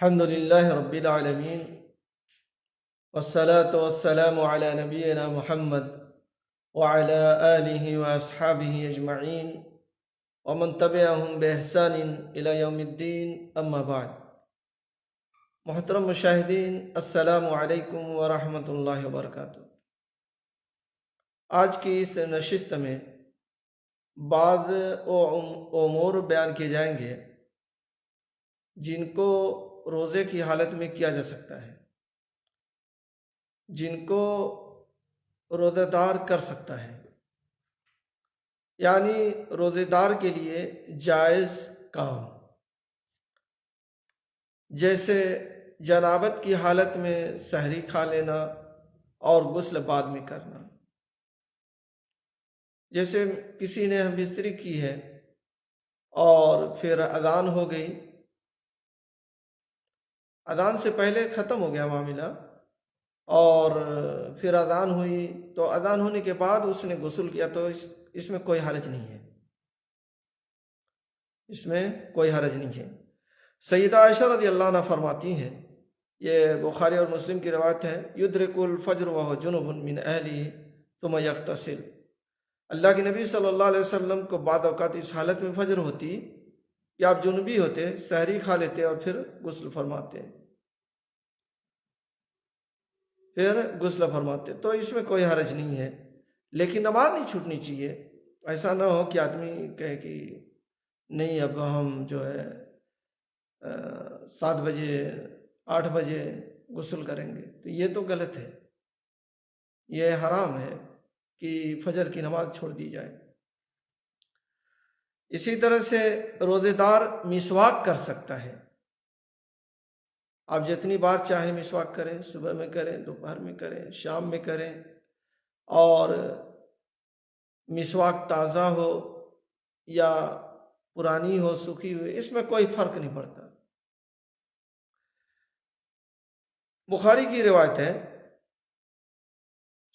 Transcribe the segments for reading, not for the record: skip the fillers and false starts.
الحمد لله رب العالمين والصلاة والسلام على نبينا محمد وعلى آله وأصحابه أجمعين ومن تبعهم بإحسان إلى يوم الدين أما بعد. محترم مشاہدین، السلام علیکم ورحمۃ اللہ وبرکاتہ. آج کی اس نشست میں بعض امور بیان کیے جائیں گے جن کو روزے کی حالت میں کیا جا سکتا ہے، جن کو روزہ دار کر سکتا ہے، یعنی روزے دار کے لیے جائز کام، جیسے جنابت کی حالت میں سحری کھا لینا اور غسل بعد میں کرنا. جیسے کسی نے بستری کی ہے اور پھر اذان ہو گئی، اذان سے پہلے ختم ہو گیا معاملہ، اور پھر اذان ہوئی تو اذان ہونے کے بعد اس نے غسل کیا، تو اس میں کوئی حرج نہیں ہے، اس میں کوئی حرج نہیں ہے. سیدہ عائشہ رضی اللہ عنہ فرماتی ہیں، یہ بخاری اور مسلم کی روایت ہے، یدرک الفجر وہو جنب من اہلہ ثم یغتسل. اللہ کے نبی صلی اللہ علیہ وسلم کو بعد اوقات اس حالت میں فجر ہوتی کہ آپ جنوبی ہوتے، سحری کھا لیتے اور پھر غسل فرماتے، تو اس میں کوئی حرج نہیں ہے. لیکن نماز نہیں چھوٹنی چاہیے. ایسا نہ ہو کہ آدمی کہے کہ نہیں اب ہم جو ہے 7 بجے 8 بجے غسل کریں گے، تو یہ تو غلط ہے، یہ حرام ہے کہ فجر کی نماز چھوڑ دی جائے. اسی طرح سے روزے دار مسواک کر سکتا ہے. آپ جتنی بار چاہیں مسواک کریں، صبح میں کریں، دوپہر میں کریں، شام میں کریں، اور مسواک تازہ ہو یا پرانی ہو، سوکھی ہوئی، اس میں کوئی فرق نہیں پڑتا. بخاری کی روایت ہے،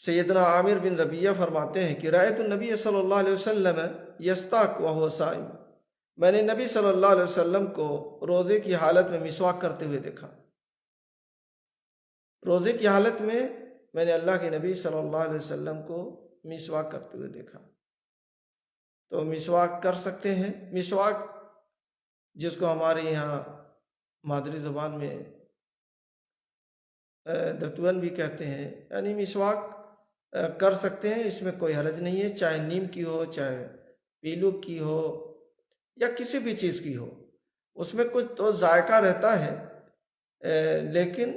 سیدنا عامر بن ربیہ فرماتے ہیں کہ رأیت النبی صلی اللہ علیہ وسلم یستاک وہو صائم، میں نے نبی صلی اللہ علیہ وسلم کو روزے کی حالت میں مسواک کرتے ہوئے دیکھا. روزے کی حالت میں میں نے اللہ کے نبی صلی اللہ علیہ وسلم کو مسواک کرتے ہوئے دیکھا. تو مسواک کر سکتے ہیں. مسواک جس کو ہمارے یہاں مادری زبان میں دتون بھی کہتے ہیں، یعنی مسواک کر سکتے ہیں، اس میں کوئی حرج نہیں ہے، چاہے نیم کی ہو، چاہے پیلو کی ہو، یا کسی بھی چیز کی ہو. اس میں کچھ تو ذائقہ رہتا ہے لیکن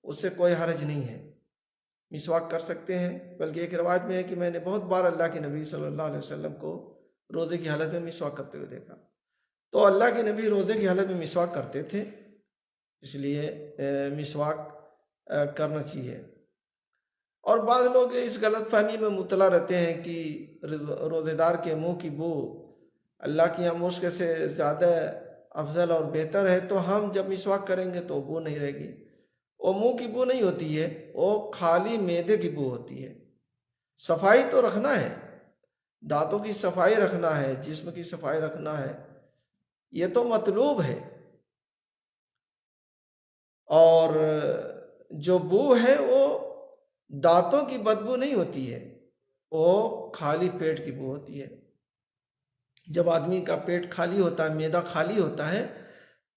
اس سے کوئی حرج نہیں ہے، مسواک کر سکتے ہیں. بلکہ ایک روایت میں ہے کہ میں نے بہت بار اللہ کے نبی صلی اللہ علیہ وسلم کو روزے کی حالت میں مسواک کرتے ہوئے دیکھا. تو اللہ کے نبی روزے کی حالت میں مسواک کرتے تھے، اس لیے مسواک کرنا چاہیے. اور بعض لوگ اس غلط فہمی میں مبتلا رہتے ہیں کہ روزے دار کے منہ کی بو اللہ کی یہاں مشک سے زیادہ افضل اور بہتر ہے، تو ہم جب مسواک کریں گے تو بو نہیں رہے گی. وہ منہ کی بو نہیں ہوتی ہے، وہ خالی معدے کی بو ہوتی ہے. صفائی تو رکھنا ہے، دانتوں کی صفائی رکھنا ہے، جسم کی صفائی رکھنا ہے، یہ تو مطلوب ہے. اور جو بو ہے وہ دانتوں کی بدبو نہیں ہوتی ہے، وہ خالی پیٹ کی بو ہوتی ہے. جب آدمی کا پیٹ خالی ہوتا ہے، معدہ خالی ہوتا ہے،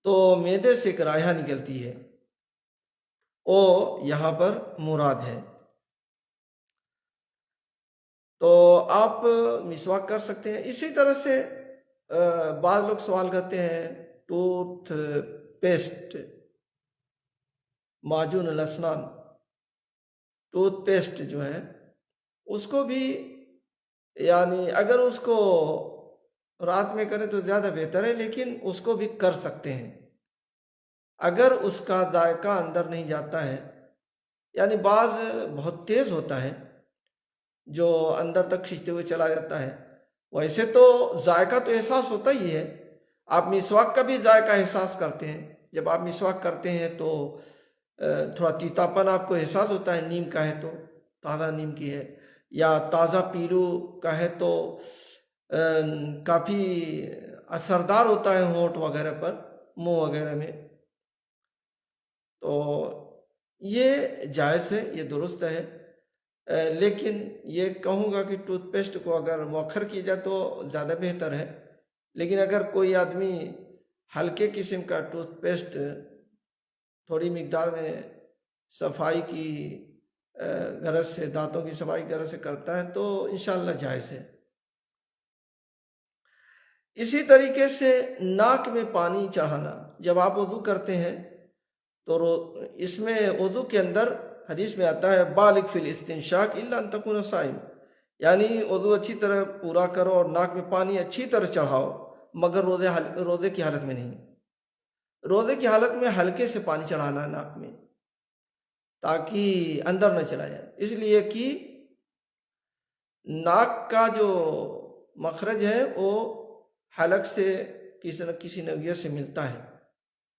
تو معدے سے ایک رائحہ نکلتی ہے، وہ یہاں پر مراد ہے. تو آپ مسواک کر سکتے ہیں. اسی طرح سے بعض لوگ سوال کرتے ہیں ٹوتھ پیسٹ، معجون الاسنان، ٹوتھ پیسٹ جو ہے اس کو بھی، یعنی اگر اس کو رات میں کریں تو زیادہ بہتر ہے، لیکن اس کو بھی کر سکتے ہیں اگر اس کا ذائقہ اندر نہیں جاتا ہے. یعنی بعض بہت تیز ہوتا ہے جو اندر تک کھینچتے ہوئے چلا جاتا ہے. ویسے تو ذائقہ تو احساس ہوتا ہی ہے، آپ مسواک کا بھی ذائقہ احساس کرتے ہیں. جب آپ مسواک کرتے ہیں تو تھوڑا تیتاپن آپ کو احساس ہوتا ہے، نیم کا ہے تو تازہ نیم کی ہے، یا تازہ پیلو کا ہے تو کافی اثردار ہوتا ہے ہونٹ وغیرہ پر، منہ وغیرہ میں. تو یہ جائز ہے، یہ درست ہے، لیکن یہ کہوں گا کہ ٹوتھ پیسٹ کو اگر مؤخر کیا جائے تو زیادہ بہتر ہے۔ لیکن اگر کوئی آدمی ہلکے قسم کا ٹوتھ پیسٹ تھوڑی مقدار میں صفائی کی غرض سے، دانتوں کی صفائی کی غرض سے کرتا ہے تو انشاءاللہ جائز ہے۔ اسی طریقے سے ناک میں پانی چڑھانا، جب آپ وضو کرتے ہیں تو اس میں وضو کے اندر حدیث میں آتا ہے بالغ فی الاستنشاق الا ان تکون صائم، یعنی وضو اچھی طرح پورا کرو اور ناک میں پانی اچھی طرح چڑھاؤ، مگر روزے کی حالت میں نہیں۔ روزے کی حالت میں ہلکے سے پانی چڑھانا ہے ناک میں تاکہ اندر نہ چلا جائے، اس لیے کہ ناک کا جو مخرج ہے وہ حلق سے کسی نہ کسی نوعیت سے ملتا ہے،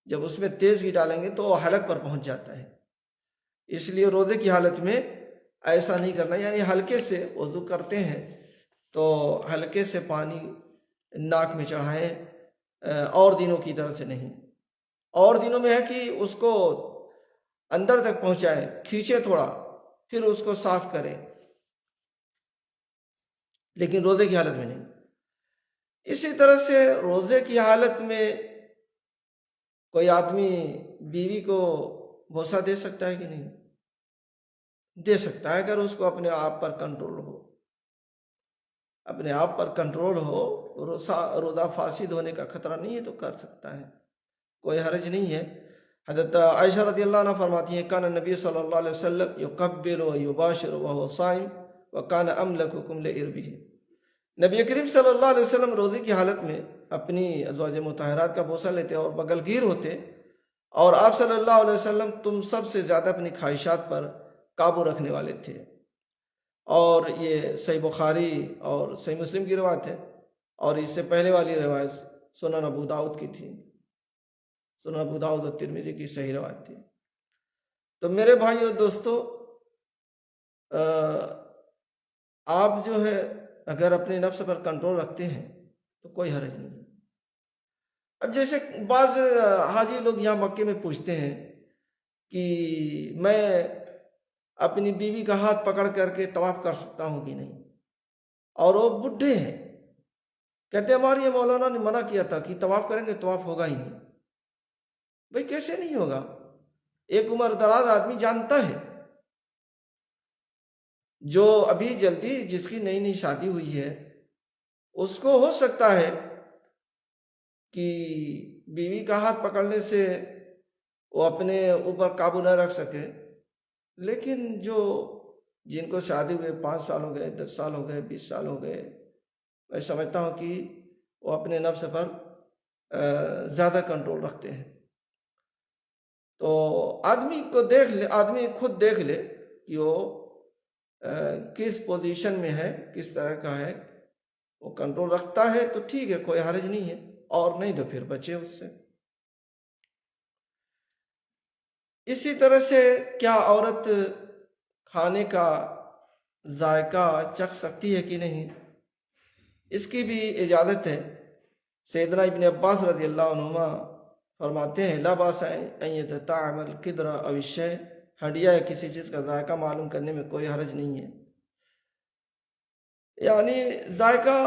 جب اس میں تیز بھی ڈالیں گے تو وہ حلق پر پہنچ جاتا ہے۔ اس لیے روزے کی حالت میں ایسا نہیں کرنا، یعنی ہلکے سے وضو کرتے ہیں تو ہلکے سے پانی ناک میں چڑھائیں، اور دنوں کی طرح سے نہیں۔ اور دنوں میں ہے کہ اس کو اندر تک پہنچائیں، کھینچے تھوڑا، پھر اس کو صاف کریں، لیکن روزے کی حالت میں نہیں۔ اسی طرح سے روزے کی حالت میں کوئی آدمی بیوی کو بوسہ دے سکتا ہے کہ نہیں؟ دے سکتا ہے، اگر اس کو اپنے آپ پر کنٹرول ہو۔ اپنے آپ پر کنٹرول ہو، روزہ فاسد ہونے کا خطرہ نہیں ہے تو کر سکتا ہے، کوئی حرج نہیں ہے۔ حضرت عائشہ رضی اللہ عنہ فرماتی ہیں کان نبی صلی اللہ علیہ وسلم یقبل و یباشر وهو صائم وکان املککم لعربہ، نبی کریم صلی اللہ علیہ وسلم روزے کی حالت میں اپنی ازواج مطہرات کا بوسہ لیتے اور بغل گیر ہوتے، اور آپ صلی اللہ علیہ وسلم تم سب سے زیادہ اپنی خواہشات پر قابو رکھنے والے تھے۔ اور یہ صحیح بخاری اور صحیح مسلم کی روایت ہے، اور اس سے پہلے والی روایت سنن ابو داؤد کی تھی، سنن ابو داؤد اور ترمذی کی صحیح روایت تھی۔ تو میرے بھائیو دوستو، آپ جو ہے اگر اپنے نفس پر کنٹرول رکھتے ہیں تو کوئی حرج نہیں۔ اب جیسے بعض حاجی لوگ یہاں مکے میں پوچھتے ہیں کہ میں اپنی بیوی کا ہاتھ پکڑ کر کے طواف کر سکتا ہوں کہ نہیں، اور وہ بڈھے ہیں، کہتے ہیں ہمارے مولانا نے منع کیا تھا کہ طواف کریں گے طواف ہوگا ہی نہیں۔ بھئی کیسے نہیں ہوگا؟ ایک عمر دراز آدمی جانتا ہے، جو ابھی جلدی جس کی نئی نئی شادی ہوئی ہے اس کو ہو سکتا ہے کہ بیوی کا ہاتھ پکڑنے سے وہ اپنے اوپر قابو نہ رکھ سکے، لیکن جن کو شادی ہوئے 5 سال ہو گئے، 10 سال ہو گئے، 20 سال ہو گئے، میں سمجھتا ہوں کہ وہ اپنے نفس پر زیادہ کنٹرول رکھتے ہیں۔ تو آدمی خود دیکھ لے کہ وہ کس پوزیشن میں ہے، کس طرح کا ہے، وہ کنٹرول رکھتا ہے تو ٹھیک ہے، کوئی حرج نہیں ہے، اور نہیں تو پھر بچے اس سے۔ اسی طرح سے کیا عورت کھانے کا ذائقہ چکھ سکتی ہے کہ نہیں، اس کی بھی اجازت ہے۔ سیدنا ابن عباس رضی اللہ عنہما فرماتے ہیں لا باس ان یتطعم القدر او الشیء، ہڈیا یا کسی چیز کا ذائقہ معلوم کرنے میں کوئی حرج نہیں ہے، یعنی ذائقہ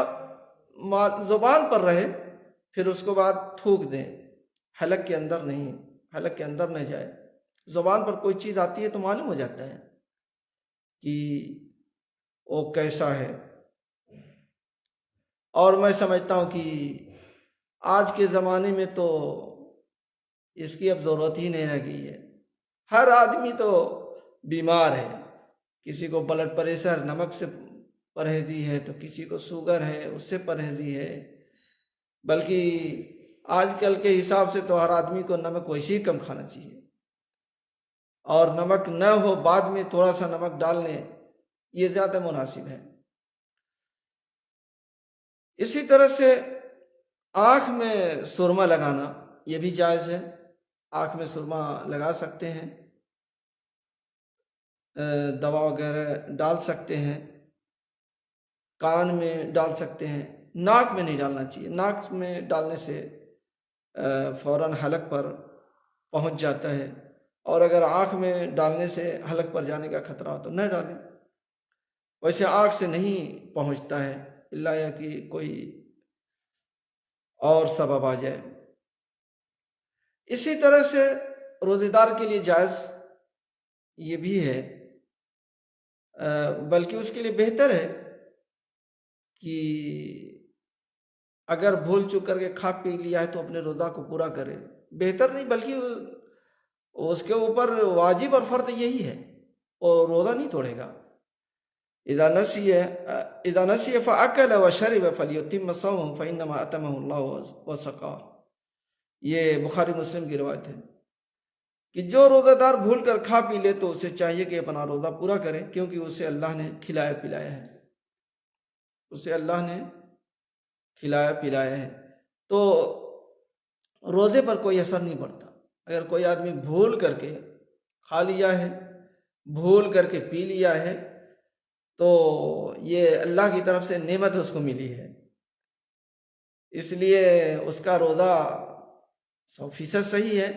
زبان پر رہے، پھر اس کو بعد تھوک دیں، حلق کے اندر نہیں، حلق کے اندر نہ جائے۔ زبان پر کوئی چیز آتی ہے تو معلوم ہو جاتا ہے کہ وہ کیسا ہے۔ اور میں سمجھتا ہوں کہ آج کے زمانے میں تو اس کی اب ضرورت ہی نہیں رہ گئی ہے، ہر آدمی تو بیمار ہے، کسی کو بلڈ پریشر نمک سے پرہیزی ہے، تو کسی کو شوگر ہے اس سے پرہیزی ہے، بلکہ آج کل کے حساب سے تو ہر آدمی کو نمک ویسے ہی کم کھانا چاہیے، اور نمک نہ ہو بعد میں تھوڑا سا نمک ڈال لیں، یہ زیادہ مناسب ہے۔ اسی طرح سے آنکھ میں سرما لگانا یہ بھی جائز ہے، آنکھ میں سرما لگا سکتے ہیں، دوا وغیرہ ڈال سکتے ہیں، کان میں ڈال سکتے ہیں، ناک میں نہیں ڈالنا چاہیے، ناک میں ڈالنے سے فوراً حلق پر پہنچ جاتا ہے اور اگر آنکھ میں ڈالنے سے حلق پر جانے کا خطرہ ہو تو نہ ڈالیں. ویسے آنکھ سے نہیں پہنچتا ہے اللہ یا کہ کوئی اور سبب آ جائے. اسی طرح سے روزے دار کے لیے جائز یہ بھی ہے، بلکہ اس کے لیے بہتر ہے کہ اگر بھول چک کر کے کھا پی لیا ہے تو اپنے روزہ کو پورا کرے. بہتر نہیں بلکہ اس کے اوپر واجب اور فرض یہی ہے، اور روزہ نہیں توڑے گا. اذا نسی فاکل وشرب فلیتم صومه فانما اتمه اللہ وسقاه. یہ بخاری مسلم کی روایت ہے کہ جو روزہ دار بھول کر کھا پی لے تو اسے چاہیے کہ اپنا روزہ پورا کرے، کیونکہ اسے اللہ نے کھلایا پلایا ہے. اسے اللہ نے کھلایا پلایا ہے تو روزے پر کوئی اثر نہیں پڑتا. اگر کوئی آدمی بھول کر کے کھا لیا ہے، بھول کر کے پی لیا ہے، تو یہ اللہ کی طرف سے نعمت اس کو ملی ہے، اس لیے اس کا روزہ 100% صحیح ہے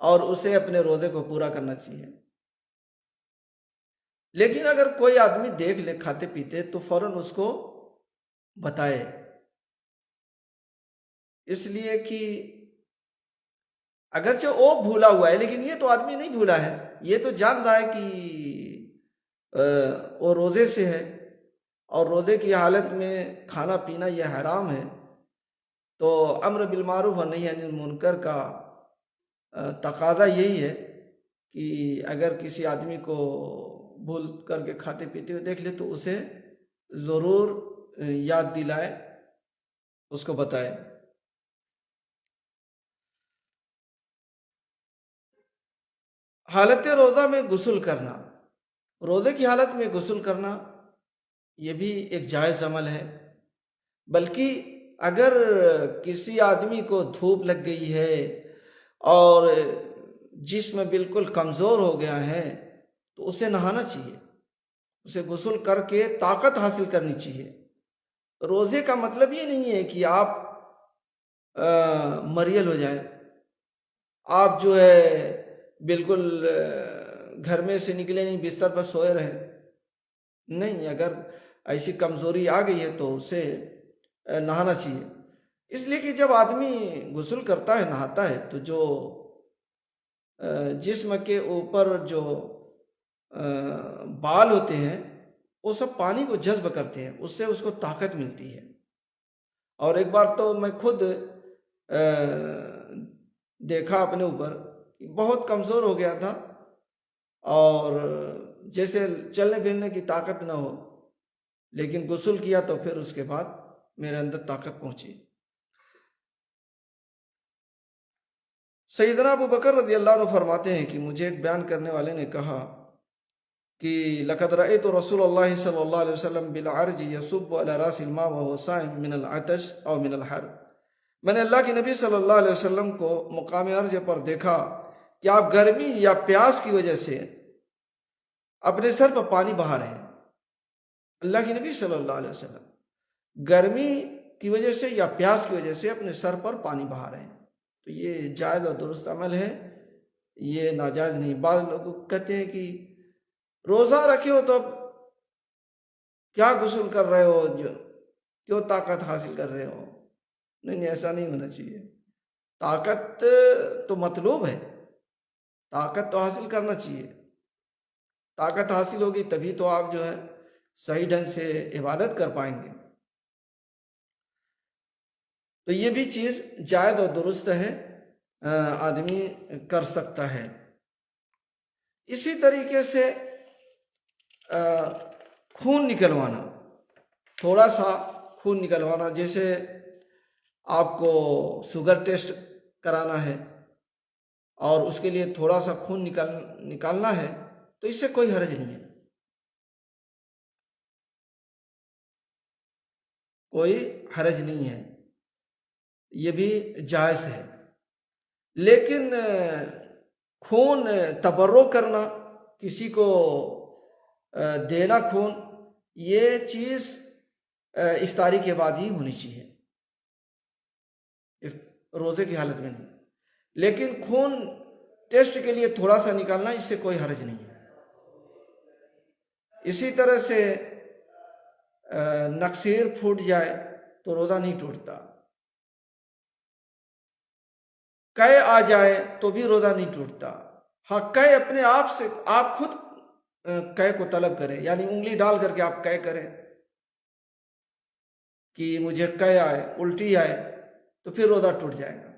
اور اسے اپنے روزے کو پورا کرنا چاہیے. لیکن اگر کوئی آدمی دیکھ لے کھاتے پیتے تو فوراً اس کو بتائے، اس لیے کہ اگرچہ وہ بھولا ہوا ہے لیکن یہ تو آدمی نہیں بھولا ہے، یہ تو جان رہا ہے کہ وہ روزے سے ہے اور روزے کی حالت میں کھانا پینا یہ حرام ہے. تو امر بالمعروف و نہی عن المنکر کا تقاضا یہی ہے کہ اگر کسی آدمی کو بھول کر کے کھاتے پیتے ہوئے دیکھ لے تو اسے ضرور یاد دلائے، اس کو بتائے. حالت روزہ میں غسل کرنا، روزے کی حالت میں غسل کرنا یہ بھی ایک جائز عمل ہے. بلکہ اگر کسی آدمی کو دھوپ لگ گئی ہے اور جسم بالکل کمزور ہو گیا ہے تو اسے نہانا چاہیے، اسے غسل کر کے طاقت حاصل کرنی چاہیے. روزے کا مطلب یہ نہیں ہے کہ آپ مریل ہو جائیں، آپ جو ہے بالکل گھر میں سے نکلے نہیں، بستر پر سوئے رہے. نہیں، اگر ایسی کمزوری آ گئی ہے تو اسے نہانا چاہیے. اس لیے کہ جب آدمی غسل کرتا ہے، نہاتا ہے، تو جو جسم کے اوپر جو بال ہوتے ہیں وہ سب پانی کو جذب کرتے ہیں، اس سے اس کو طاقت ملتی ہے. اور ایک بار تو میں خود دیکھا اپنے اوپر، بہت کمزور ہو گیا تھا اور جیسے چلنے پھرنے کی طاقت نہ ہو، لیکن غسل کیا تو پھر اس کے بعد میرے اندر طاقت پہنچی. سیدنا ابو بکر رضی اللہ عنہ فرماتے ہیں کہ مجھے ایک بیان کرنے والے نے کہا کہ لقد رأيت رسول اللہ صلی اللہ علیہ وسلم بالعرج يصب على راس الماء وهو صائم من العطش او من الحر. میں نے اللہ کے نبی صلی اللہ علیہ وسلم کو مقام عرج پر دیکھا کہ آپ گرمی یا پیاس کی وجہ سے اپنے سر پر پانی بہا رہے ہیں. اللہ کے نبی صلی اللہ علیہ وسلم گرمی کی وجہ سے یا پیاس کی وجہ سے اپنے سر پر پانی بہا رہے ہیں. تو یہ جائز اور درست عمل ہے، یہ ناجائز نہیں. بعض لوگ کہتے ہیں کہ روزہ رکھے ہو تو اب کیا غسل کر رہے ہو، کیوں طاقت حاصل کر رہے ہو. نہیں، ایسا نہیں ہونا چاہیے. طاقت تو مطلوب ہے، طاقت تو حاصل کرنا چاہیے. طاقت حاصل ہوگی تبھی تو آپ جو ہے صحیح ڈھنگ سے عبادت کر پائیں گے. تو یہ بھی چیز جائز اور درست ہے، آدمی کر سکتا ہے. اسی طریقے سے خون نکلوانا، تھوڑا سا خون نکلوانا، جیسے آپ کو شوگر ٹیسٹ کرانا ہے اور اس کے لیے تھوڑا سا خون نکالنا ہے تو اس سے کوئی حرج نہیں ہے، کوئی حرج نہیں ہے، یہ بھی جائز ہے. لیکن خون تبرع کرنا، کسی کو دینا خون، یہ چیز افطاری کے بعد ہی ہونی چاہیے، روزے کی حالت میں نہیں. لیکن خون ٹیسٹ کے لیے تھوڑا سا نکالنا، اس سے کوئی حرج نہیں ہے۔ اسی طرح سے نکسیر پھوٹ جائے تو روزہ نہیں ٹوٹتا، قے آ جائے تو بھی روزہ نہیں ٹوٹتا۔ ہاں، قے اپنے آپ سے، آپ خود قے کو طلب کریں، یعنی انگلی ڈال کر کے آپ قے کریں کہ مجھے قے آئے، الٹی آئے، تو پھر روزہ ٹوٹ جائے گا۔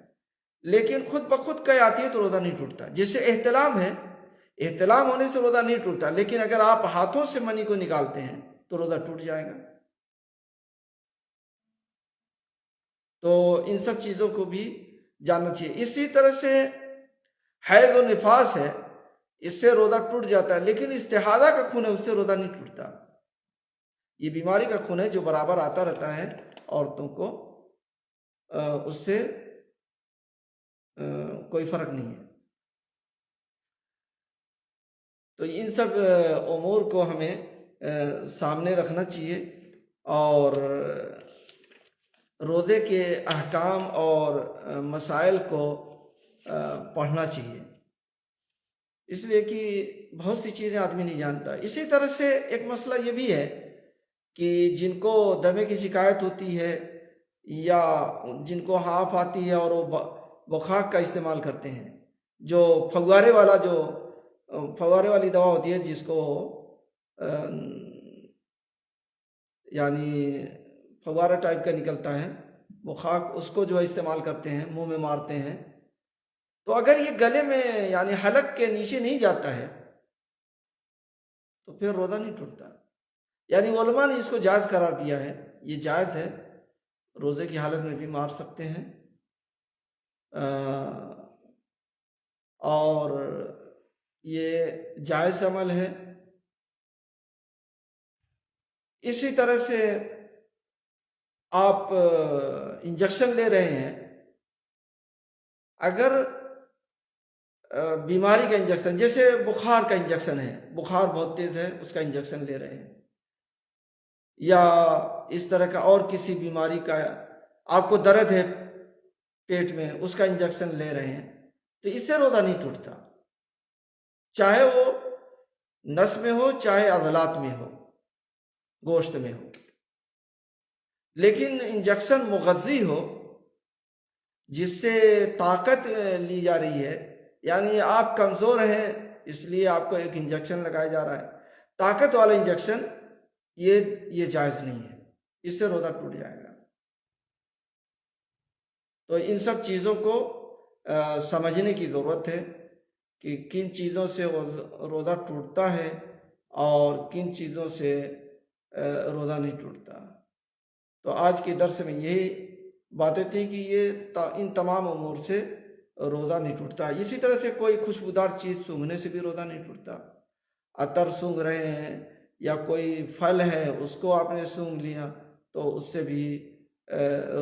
لیکن خود بخود قے آتی ہے تو روزہ نہیں ٹوٹتا۔ جیسے احتلام ہے، احتلام ہونے سے روزہ نہیں ٹوٹتا، لیکن اگر آپ ہاتھوں سے منی کو نکالتے ہیں تو روزہ ٹوٹ جائے گا۔ تو ان سب چیزوں کو بھی جاننا چاہیے۔ اسی طرح سے حیض و نفاس ہے، اس سے روزہ ٹوٹ جاتا ہے، لیکن استحاضہ کا خون ہے، اس سے روزہ نہیں ٹوٹتا۔ یہ بیماری کا خون ہے جو برابر آتا رہتا ہے عورتوں کو، اس سے کوئی فرق نہیں ہے۔ تو ان سب امور کو ہمیں سامنے رکھنا چاہیے اور روزے کے احکام اور مسائل کو پڑھنا چاہیے، اس لیے کہ بہت سی چیزیں آدمی نہیں جانتا۔ اسی طرح سے ایک مسئلہ یہ بھی ہے کہ جن کو دمے کی شکایت ہوتی ہے یا جن کو ہانف آتی ہے اور وہ بخاک کا استعمال کرتے ہیں، جو پھگوارے والی دوا ہوتی ہے، جس کو یعنی فوارہ ٹائپ کا نکلتا ہے بخاک، اس کو جو استعمال کرتے ہیں، منہ میں مارتے ہیں، تو اگر یہ گلے میں یعنی حلق کے نیچے نہیں جاتا ہے تو پھر روزہ نہیں ٹوٹتا۔ یعنی علماء نے اس کو جائز قرار دیا ہے، یہ جائز ہے، روزے کی حالت میں بھی مار سکتے ہیں، اور یہ جائز عمل ہے۔ اسی طرح سے آپ انجیکشن لے رہے ہیں، اگر بیماری کا انجیکشن، جیسے بخار کا انجیکشن ہے، بخار بہت تیز ہے، اس کا انجیکشن لے رہے ہیں، یا اس طرح کا اور کسی بیماری کا، آپ کو درد ہے پیٹ میں، اس کا انجیکشن لے رہے ہیں، تو اس سے روزہ نہیں ٹوٹتا، چاہے وہ نس میں ہو، چاہے عضلات میں ہو، گوشت میں ہو۔ لیکن انجیکشن مغذی ہو، جس سے طاقت لی جا رہی ہے، یعنی آپ کمزور ہیں اس لیے آپ کو ایک انجیکشن لگایا جا رہا ہے، طاقت والا انجیکشن، یہ جائز نہیں ہے، اس سے روزہ ٹوٹ جائے گا۔ تو ان سب چیزوں کو سمجھنے کی ضرورت ہے کہ کن چیزوں سے روزہ ٹوٹتا ہے اور کن چیزوں سے روزہ نہیں ٹوٹتا۔ تو آج کے درس میں یہی باتیں تھیں کہ ان تمام امور سے روزہ نہیں ٹوٹتا۔ اسی طرح سے کوئی خوشبودار چیز سونگھنے سے بھی روزہ نہیں ٹوٹتا۔ عطر سونگھ رہے ہیں یا کوئی پھل ہے اس کو آپ نے سونگھ لیا تو اس سے بھی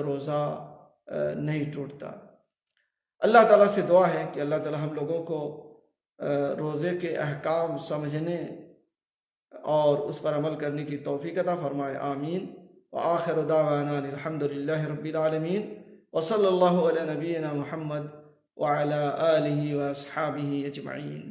روزہ نہیں ٹوٹتا۔ اللہ تعالیٰ سے دعا ہے کہ اللہ تعالیٰ ہم لوگوں کو روزے کے احکام سمجھنے اور اس پر عمل کرنے کی توفیق عطا فرمائے، آمین۔ وآخر دعوانا الحمد للہ رب العالمین، وصلی اللہ علی نبینا محمد وعلی آلہ واصحابہ اجمعین۔